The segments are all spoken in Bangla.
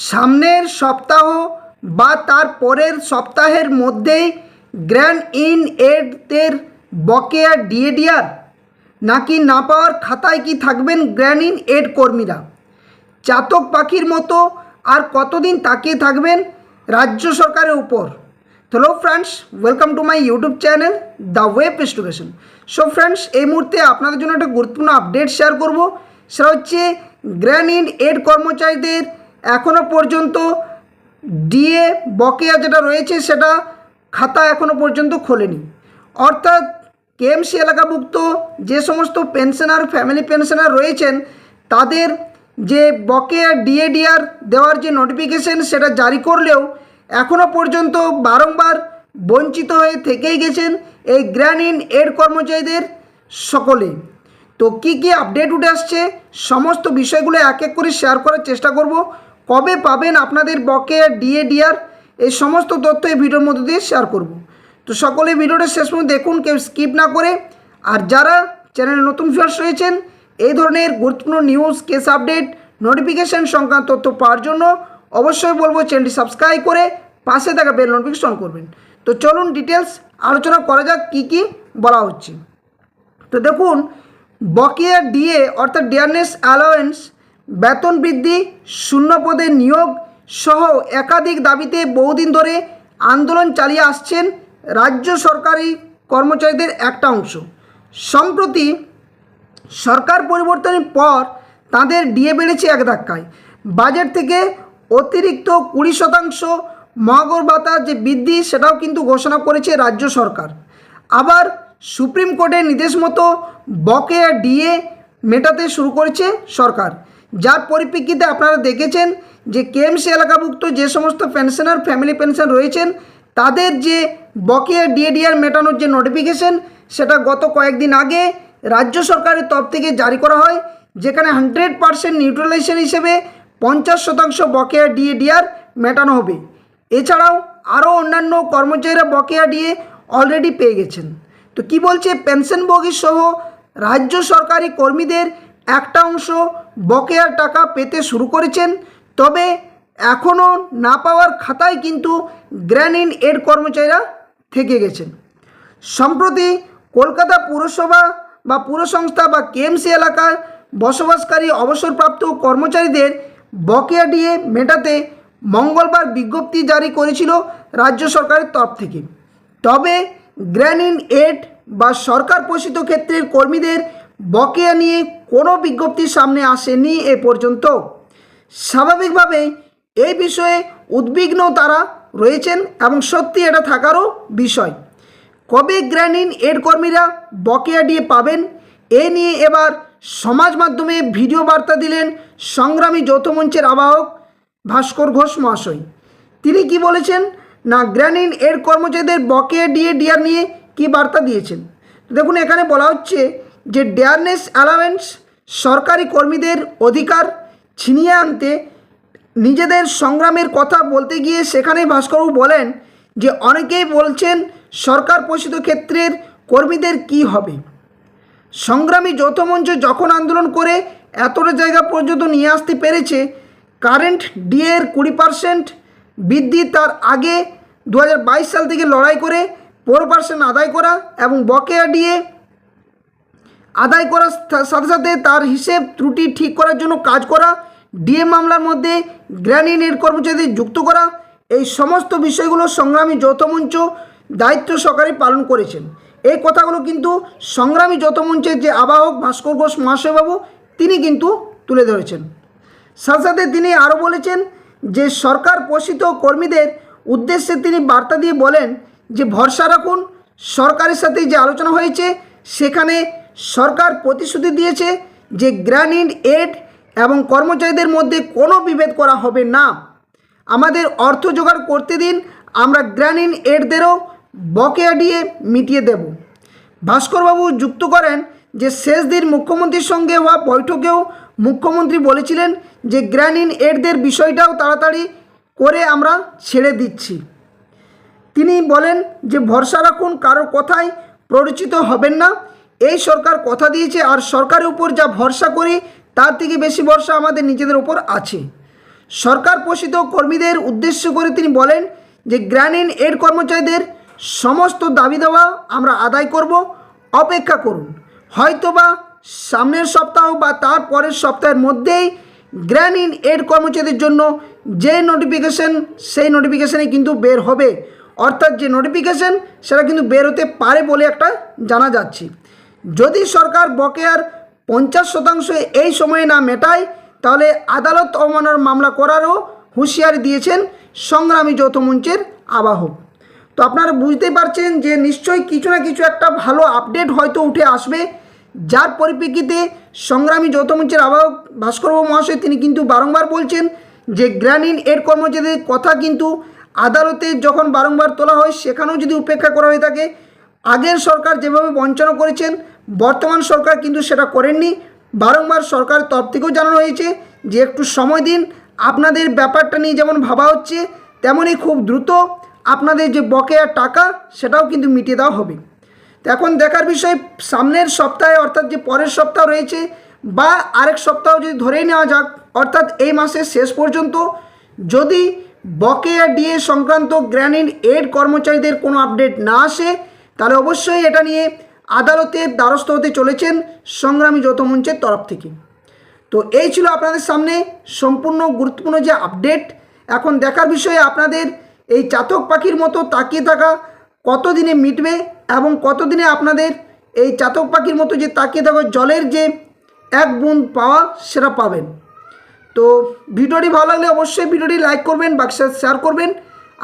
সামনের সপ্তাহ বা তার পরের সপ্তাহের মধ্যেই গ্র্যান্ড ইন এডের বকেয়া ডিএডিআর নাকি না পাওয়ার খাতায় কি থাকবেন গ্র্যান্ড ইন এড কর্মীরা? চাতক পাখির মতো আর কতদিন তাকিয়ে থাকবেন রাজ্য সরকারের উপর? Hello friends, welcome to my YouTube channel the web education. So friends, এই মুহূর্তে আপনাদের জন্য একটা গুরুত্বপূর্ণ আপডেট শেয়ার করব। সেটা হচ্ছে গ্র্যান্ড ইন এড কর্মচারীদের এখনও পর্যন্ত ডিএ বকেয়া যেটা রয়েছে সেটা খাতা এখনও পর্যন্ত খোলেনি। অর্থাৎ কেএমসি এলাকাভুক্ত যে সমস্ত পেনশনার, ফ্যামিলি পেনশনার রয়েছেন, তাদের যে বকেয়া ডিএডিআর দেওয়ার যে নোটিফিকেশন সেটা জারি করলেও এখনও পর্যন্ত বারংবার বঞ্চিত হয়ে থেকেই গেছেন এই গ্র্যান্ড ইন এড কর্মচারীদের সকলে। তো কি কি আপডেট উঠে আসছে সমস্ত বিষয়গুলো এক এক করে শেয়ার করার চেষ্টা করব। কবে পাবেন আপনাদের বকেয়া ডিএডিআর, এই সমস্ত তথ্য এই ভিডিওর মধ্যে দিয়ে শেয়ার করব। তো সকলে ভিডিওটা শেষ পর্যন্ত দেখুন, কেউ স্কিপ না করে। আর যারা চ্যানেলে নতুন ভিউয়ার্স রয়েছেন, এই ধরনের গুরুত্বপূর্ণ নিউজ, কেস আপডেট, নোটিফিকেশান সংক্রান্ত তথ্য পাওয়ার জন্য অবশ্যই বলবো চ্যানেলটি সাবস্ক্রাইব করে পাশে থাকা বেল নোটিফিকেশন করবেন। তো চলুন ডিটেলস আলোচনা করা যাক কী কী বলা হচ্ছে। তো দেখুন, বকেয়া ডিএ অর্থাৎ ডিয়ারনেস অ্যালাওয়েন্স, বেতন বৃদ্ধি, শূন্য পদে নিয়োগ সহ একাধিক দাবিতে বহুদিন ধরে আন্দোলন চালিয়ে আসছেন রাজ্য সরকারি কর্মচারীদের একটা অংশ। সম্প্রতি সরকার পরিবর্তনের পর তাদের ডিএ বেড়েছে এক ধাক্কায়। বাজেট থেকে অতিরিক্ত 20% মহার্ঘ ভাতার যে বৃদ্ধি সেটাও কিন্তু ঘোষণা করেছে রাজ্য সরকার। আবার সুপ্রিম কোর্টের নির্দেশ মতো বকেয়া ডিএ মেটাতে শুরু করেছে সরকার, যার পরিপ্রেক্ষিতে আপনারা দেখেছেন যে কেএমসি এলাকাভুক্ত যে সমস্ত পেনশনার, ফ্যামিলি পেনশন রয়েছেন, তাদের যে বকেয়া ডিএডিআর মেটানোর যে নোটিফিকেশন সেটা গত কয়েকদিন আগে রাজ্য সরকারের তরফ থেকে জারি করা হয়, যেখানে 100% নিউট্রালাইজেশন হিসেবে 50% বকেয়া ডিএডিআর মেটানো হবে। এছাড়াও আরও অন্যান্য কর্মচারীরা বকেয়া ডিএ অলরেডি পেয়ে গেছেন। তো কি বলছে, পেনশনভোগী সহ রাজ্য সরকারি কর্মীদের একটা অংশ বকেয়ার টাকা পেতে শুরু করেছেন, তবে এখনও না পাওয়ার খাতায় কিন্তু গ্র্যান্ড ইন এড কর্মচারীরা থেকে গেছেন। সম্প্রতি কলকাতা পুরসভা বা পুরসংস্থা বা কেএমসি এলাকার বসবাসকারী অবসরপ্রাপ্ত কর্মচারীদের বকেয়া ডিএ মেটাতে মঙ্গলবার বিজ্ঞপ্তি জারি করেছিল রাজ্য সরকারের তরফ থেকে। তবে গ্র্যান্ড ইন এড বা সরকার পোষিত ক্ষেত্রের কর্মীদের বকেয়া নিয়ে কোনো বিজ্ঞপ্তি সামনে আসেনি এ পর্যন্ত। স্বাভাবিকভাবেই এই বিষয়ে উদ্বিগ্ন তারা রয়েছেন এবং সত্যি এটা থাকারও বিষয়। কবে গ্র্যান্ড ইন এড কর্মীরা বকেয়া ডিএ পাবেন, এ নিয়ে এবার সমাজ মাধ্যমে ভিডিও বার্তা দিলেন সংগ্রামী যৌথ মঞ্চের আহ্বায়ক ভাস্কর ঘোষ মহাশয়। তিনি কি বলেছেন না, গ্র্যান্ড ইন এড কর্মচারীদের বকেয়া ডিএডিআর নিয়ে কি বার্তা দিয়েছেন দেখুন। এখানে বলা হচ্ছে যে ডিয়ারনেস অ্যালাওয়েন্স সরকারি কর্মীদের অধিকার ছিনিয়ে আনতে নিজেদের সংগ্রামের কথা বলতে গিয়ে সেখানে ভাস্করবাবু বলেন যে অনেকেই বলছেন সরকার পোষিত ক্ষেত্রের কর্মীদের কি হবে। সংগ্রামী যৌথ মঞ্চ যখন আন্দোলন করে এতটা জায়গা পর্যন্ত নিয়ে আসতে পেরেছে, কারেন্ট ডিএর 20% বৃদ্ধি, তার আগে 2022 সাল থেকে লড়াই করে 4% আদায় করা এবং বকেয়া ডিএ আদায় করার সাথে সাথে তার হিসেব ত্রুটি ঠিক করার জন্য কাজ করা, ডিএ মামলার মধ্যে গ্র্যান্ড ইন এড কর্মচারীদের যুক্ত করা, এই সমস্ত বিষয়গুলো সংগ্রামী যৌথ মঞ্চ দায়িত্ব সহকারে পালন করেছেন। এই কথাগুলো কিন্তু সংগ্রামী যৌথ মঞ্চের যে আহ্বায়ক ভাস্কর ঘোষ মহাশয়বাবু তিনি কিন্তু তুলে ধরেছেন। সাথে সাথে তিনি আরও বলেছেন যে সরকার পোষিত কর্মীদের উদ্দেশ্যে তিনি বার্তা দিয়ে বলেন যে ভরসা রাখুন, সরকারের সাথে যে আলোচনা হয়েছে সেখানে সরকার প্রতিশ্রুতি দিয়েছে যে গ্র্যান্ড ইন এড এবং কর্মচারীদের মধ্যে কোনো বিভেদ করা হবে না। আমাদের অর্থ জোগাড় করতে দিন, আমরা গ্র্যান্ড ইন এডদেরও বকেয়া ডিএ মিটিয়ে দেব। ভাস্করবাবু যুক্ত করেন যে শেষ দিন মুখ্যমন্ত্রীর সঙ্গে হওয়া বৈঠকেও মুখ্যমন্ত্রী বলেছিলেন যে গ্র্যান্ড ইন এডদের বিষয়টাও তাড়াতাড়ি করে আমরা ছেড়ে দিচ্ছি। তিনি বলেন যে ভরসা রাখুন, কারোর কথায় প্ররোচিত হবেন না। এই সরকার কথা দিয়েছে, আর সরকারের উপর যা ভরসা করি তার থেকে বেশি ভরসা আমাদের নিজেদের উপর আছে। সরকার পোষিত কর্মীদের উদ্দেশ্য করে তিনি বলেন যে গ্রামীণ এড কর্মচারীদের সমস্ত দাবি দেওয়া আমরা আদায় করব, অপেক্ষা করুন। হয়তোবা সামনের সপ্তাহ বা তার পরের সপ্তাহের মধ্যেই গ্রামীণ এড কর্মচারীদের জন্য যে নোটিফিকেশন সেই নোটিফিকেশানে কিন্তু বের হবে, অর্থাৎ যে নোটিফিকেশান সেটা কিন্তু বের হতে পারে বলে একটা জানা যাচ্ছে। যদি সরকার বকেয়ার 50% এই সময়ে না মেটায় তাহলে আদালত অবমাননার মামলা করারও হুঁশিয়ারি দিয়েছেন সংগ্রামী যৌথ মঞ্চের আবাহক। তো আপনারা বুঝতেই পারছেন যে নিশ্চয়ই কিছু না কিছু একটা ভালো আপডেট হয়তো উঠে আসবে, যার পরিপ্রেক্ষিতে সংগ্রামী যৌথ মঞ্চের আবাহক ভাস্করবাবু মহাশয় তিনি কিন্তু বারংবার বলছেন যে গ্রামীণ এড কর্মচারীদের কথা কিন্তু আদালতে যখন বারংবার তোলা হয় সেখানেও যদি উপেক্ষা করা হয়ে থাকে, আগের সরকার যেভাবে বঞ্চনা করেছেন বর্তমান সরকার কিন্তু সেটা করেননি। বারংবার সরকারের তরফ থেকেও জানানো হয়েছে যে একটু সময় দিন, আপনাদের ব্যাপারটা নিয়ে যেমন ভাবা হচ্ছে তেমনই খুব দ্রুত আপনাদের যে বকেয়া টাকা সেটাও কিন্তু মিটিয়ে দেওয়া হবে। তো এখন দেখার বিষয় সামনের সপ্তাহে অর্থাৎ যে পরের সপ্তাহ রয়েছে বা আরেক সপ্তাহ যদি ধরেই নেওয়া যাক, অর্থাৎ এই মাসের শেষ পর্যন্ত যদি বকেয়া ডিএ সংক্রান্ত গ্রামীণ এড কর্মচারীদের কোনো আপডেট না আসে তাহলে অবশ্যই এটা নিয়ে আদালতের দ্বারস্থ হতে চলেছেন সংগ্রামী যৌথ মঞ্চের তরফ থেকে। তো এই ছিল আপনাদের সামনে সম্পূর্ণ গুরুত্বপূর্ণ যে আপডেট। এখন দেখার বিষয়ে আপনাদের এই চাতক পাখির মতো তাকিয়ে থাকা কতদিনে মিটবে এবং কতদিনে আপনাদের এই চাতক পাখির মতো যে তাকিয়ে থাকা জলের যে এক বুঁদ পাওয়া সেটা পাবেন। তো ভিডিওটি ভালো লাগলে অবশ্যই ভিডিওটি লাইক করবেন, বাক্সে শেয়ার করবেন।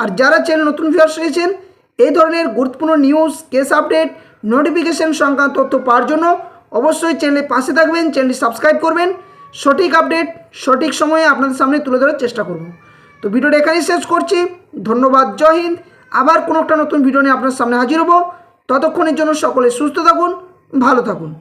আর যারা চ্যানেল নতুন ভিউয়ার্স রয়েছেন এই ধরনের গুরুত্বপূর্ণ নিউজ, কেস আপডেট, নোটিফিকেশন সংক্রান্ত তথ্য পাওয়ার জন্য অবশ্যই চ্যানেলের পাশে থাকবেন, চ্যানেলটি সাবস্ক্রাইব করবেন। সঠিক আপডেট সঠিক সময়ে আপনাদের সামনে তুলে ধরার চেষ্টা করব। তো ভিডিওটা এখানেই শেষ করছি। ধন্যবাদ, জয় হিন্দ। আবার কোনো একটা নতুন ভিডিও নিয়ে আপনার সামনে হাজির হব। ততক্ষণের জন্য সকলে সুস্থ থাকুন, ভালো থাকুন।